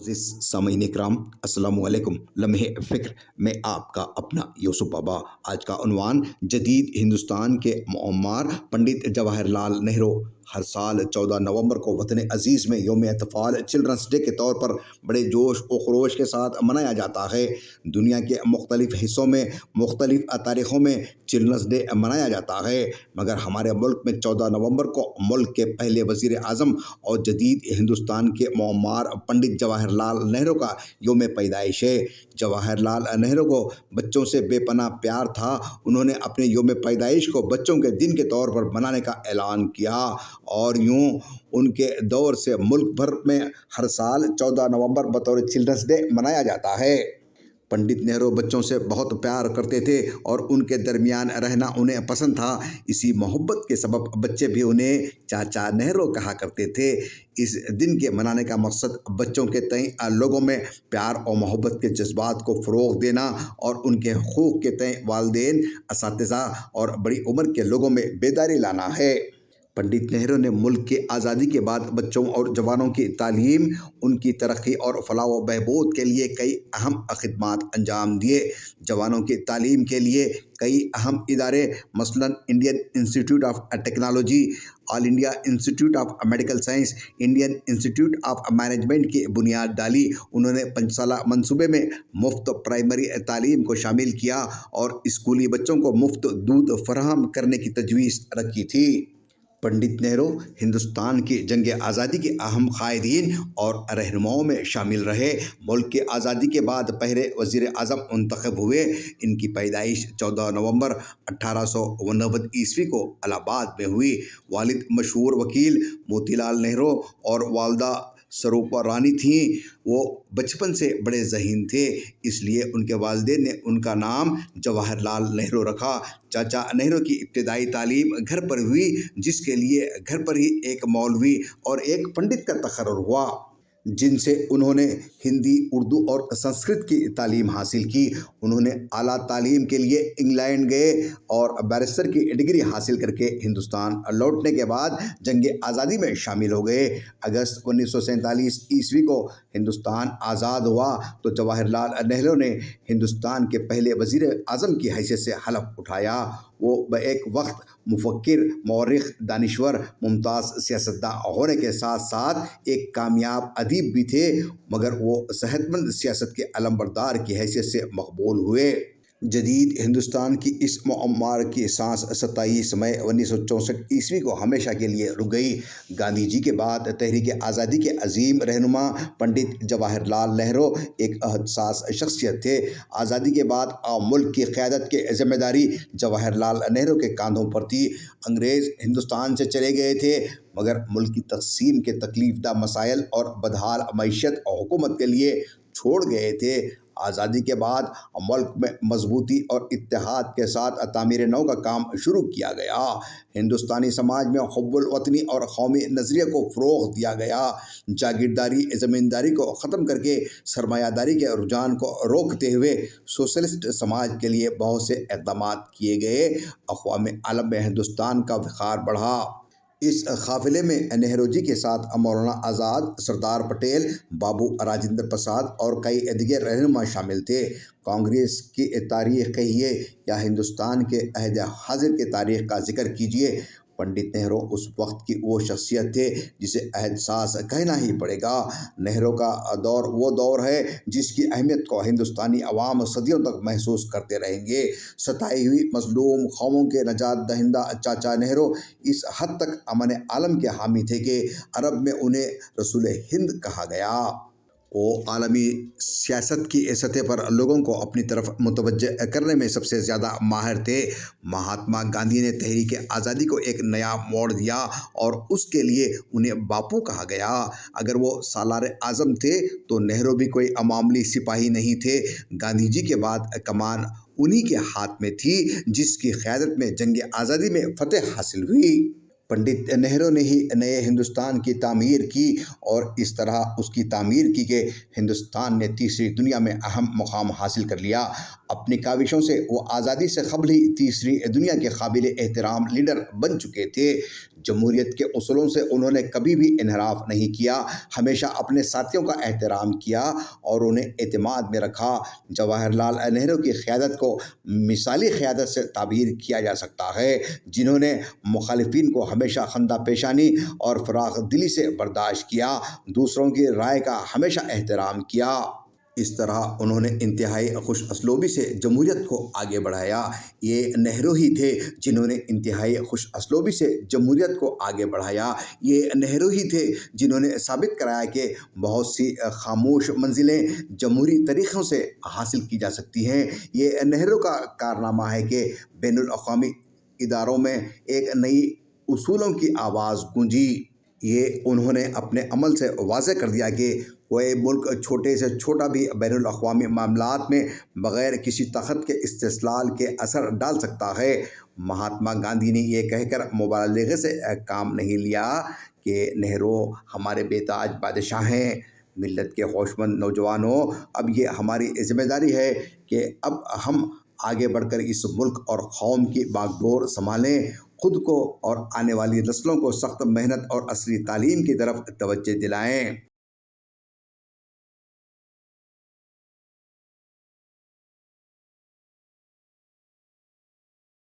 सामीन इकराम अस्सलाम वालेकुम। लम्हे फ़िक्र में आपका अपना यूसुफ बाबा। आज का उन्वान जदीद हिंदुस्तान के मुअम्मर पंडित जवाहरलाल नेहरू हर साल 14 नवंबर को वतन अजीज़ में यौम अतफ़ाल चिल्ड्रंस डे के तौर पर बड़े जोश व खरोश के साथ मनाया जाता है। दुनिया के मुख्तलिफ़ हिस्सों में मुख्तलिफ़ तारीख़ों में चिल्ड्रंस डे मनाया जाता है, मगर हमारे मुल्क में 14 नवंबर को मुल्क के पहले वज़ीर आज़म और जदीद हिंदुस्तान के मुअम्मर पंडित जवाहरलाल नेहरू का यौम पैदाइश है। जवाहरलाल नेहरू को बच्चों से बेपनाह प्यार था। उन्होंने अपने यौम पैदाइश को बच्चों के दिन के तौर पर मनाने का ऐलान किया और यूँ उनके दौर से मुल्क भर में हर साल 14 नवंबर बतौर चिल्ड्रंस डे मनाया जाता है। पंडित नेहरू बच्चों से बहुत प्यार करते थे और उनके दरमियान रहना उन्हें पसंद था। इसी मोहब्बत के सबब बच्चे भी उन्हें चाचा नेहरू कहा करते थे। इस दिन के मनाने का मकसद बच्चों के तय लोगों में प्यार और मोहब्बत के जज्बात को फ़रोग़ देना और उनके हुकूक़ के तय वालिदैन, असातिज़ा और बड़ी उम्र के लोगों में बेदारी लाना है। पंडित नेहरू ने मुल्क की आज़ादी के बाद बच्चों और जवानों की तालीम, उनकी तरक्की और फलाह व बहबूद के लिए कई अहम खिदमात अंजाम दिए। जवानों की तालीम के लिए कई अहम इदारे मसलन Indian institute of technology, all India institute of medical science, Indian institute of management की बुनियाद डाली। उन्होंने 5 साला मंसूबे में मुफ्त प्राइमरी तालीम को शामिल किया और स्कूली बच्चों को मुफ्त दूध फराहम करने की तजवीज़ रखी थी। पंडित नेहरू हिंदुस्तान की जंग आज़ादी के अहम कायदीन और रहनुमाओं में शामिल रहे। मुल्क की आज़ादी के बाद पहले वज़ीर आज़म मुंतखब हुए। इनकी पैदाइश 14 नवंबर 1889 ईस्वी को इलाहाबाद में हुई। वालिद मशहूर वकील मोतीलाल नेहरू और वालदा सरूपा रानी थीं। वो बचपन से बड़े ज़हीन थे, इसलिए उनके वालिदैन ने उनका नाम जवाहरलाल नेहरू रखा। चाचा नेहरू की इब्तिदाई तालीम घर पर हुई, जिसके लिए घर पर ही एक मौलवी और एक पंडित का तकर्रुर हुआ, जिनसे उन्होंने हिंदी, उर्दू और संस्कृत की तालीम हासिल की। उन्होंने आला तालीम के लिए इंग्लैंड गए और बैरिस्टर की डिग्री हासिल करके हिंदुस्तान लौटने के बाद जंग आज़ादी में शामिल हो गए। अगस्त 1947 ईस्वी को हिंदुस्तान आज़ाद हुआ तो जवाहरलाल नेहरू ने हिंदुस्तान के पहले वज़ीर आज़म की हैसियत से हलफ उठाया। वो एक वक्त मुफक्किर, मौरिख़, दानिश्वर, मुमताज़ सियासतदान होने के साथ साथ एक कामयाब अदीब भी थे, मगर वो सेहतमंद सियासत के अलमबरदार की हैसियत से मकबूल हुए। जदीद हिंदुस्तान की इस मुअम्मर की सांस 27 मई 1964 ईस्वी को हमेशा के लिए रुक गई। गांधी जी के बाद तहरीक आज़ादी के अजीम रहनुमा पंडित जवाहरलाल नेहरू एक हसास शख्सियत थे। आज़ादी के बाद मुल्क की क़यादत की जिम्मेदारी जवाहरलाल नेहरू के कांधों पर थी। अंग्रेज़ हिंदुस्तान से चले गए थे, मगर मुल्क की तक़सीम के तकलीफ़दा मसाइल और बदहाल मईशत और हुकूमत के लिए छोड़ गए थे। आज़ादी के बाद मुल्क में मजबूती और इत्तेहाद के साथ तामीर नौ का काम शुरू किया गया। हिंदुस्तानी समाज में हुब्बुल वतनी और कौमी नज़रिए को फ़रोग़ दिया गया। जागीरदारी ज़मींदारी को ख़त्म करके सरमायादारी के रुझान को रोकते हुए सोशलिस्ट समाज के लिए बहुत से इक़दामात किए गए। अक़वाम आलम में हिंदुस्तान का वक़ार बढ़ा। इस काफ़िले में नेहरू जी के साथ मौलाना आज़ाद, सरदार पटेल, बाबू राजेंद्र प्रसाद और कई दीगर रहनुमा शामिल थे। कांग्रेस की तारीख़ कहिए या हिंदुस्तान के अहद हाज़िर की तारीख़ का जिक्र कीजिए, पंडित नेहरू उस वक्त की वो शख्सियत थे जिसे एहसास कहना ही पड़ेगा। नेहरू का दौर वो दौर है जिसकी अहमियत को हिंदुस्तानी अवाम सदियों तक महसूस करते रहेंगे। सताई हुई मज़लूम कौमों के नजात दहिंदा चाचा नेहरू इस हद तक अमन आलम के हामी थे कि अरब में उन्हें रसूल हिंद कहा गया। वो आलमी सियासत की सतह पर लोगों को अपनी तरफ मुतवज्जह करने में सबसे ज़्यादा माहिर थे। महात्मा गांधी ने तहरीक आज़ादी को एक नया मोड़ दिया और उसके लिए उन्हें बापू कहा गया। अगर वो सालार आज़म थे तो नेहरू भी कोई मामूली सिपाही नहीं थे। गांधी जी के बाद कमान उन्हीं के हाथ में थी, जिसकी क़यादत में जंग आज़ादी में फ़तह हासिल हुई। पंडित नेहरू ने ही नए हिंदुस्तान की तामीर की और इस तरह उसकी तामीर की कि हिंदुस्तान ने तीसरी दुनिया में अहम मुकाम हासिल कर लिया। अपनी काविशों से वो आज़ादी से कबल ही तीसरी दुनिया के काबिल एहतराम लीडर बन चुके थे। जमहूरियत के उसूलों से उन्होंने कभी भी इनहराफ नहीं किया, हमेशा अपने साथियों का एहतराम किया और उन्हें एतमाद में रखा। जवाहरलाल नेहरू की क़यादत को मिसाली क़यादत से ताबीर किया जा सकता है, जिन्होंने मुखालिफिन को हमेशा खंदा पेशानी और फ़राख दिली से बर्दाश्त किया, दूसरों की राय का हमेशा एहतराम किया। इस तरह उन्होंने इंतहाई खुश असलूबी से जमहूरियत को आगे बढ़ाया। ये नेहरू ही थे जिन्होंने इंतहाई खुश असलूबी से जमहूरियत को आगे बढ़ाया। ये नेहरू ही थे जिन्होंने साबित कराया कि बहुत सी खामोश मंजिलें जमहूरी तरीक़ों से हासिल की जा सकती हैं। ये नेहरू का कारनामा है कि बैनुल अक़वामी इदारों में एक नई उसूलों की आवाज़ गूंजी। ये उन्होंने अपने अमल से वाज़ेह कर दिया कि कोई मुल्क छोटे से छोटा भी बैनुल अक़वामी मामलात में बग़ैर किसी ताकत के इस्तेस्लाल के असर डाल सकता है। महात्मा गांधी ने ये कहकर मुबालगे से काम नहीं लिया कि नेहरू हमारे बेताज बादशाह हैं। मिल्लत के होशमंद नौजवानों, अब ये हमारी ज़िम्मेदारी है कि अब हम आगे बढ़कर इस मुल्क और कौम की बागडोर संभालें, खुद को और आने वाली नस्लों को सख्त मेहनत और असली तालीम की तरफ तवज्जो दिलाएं।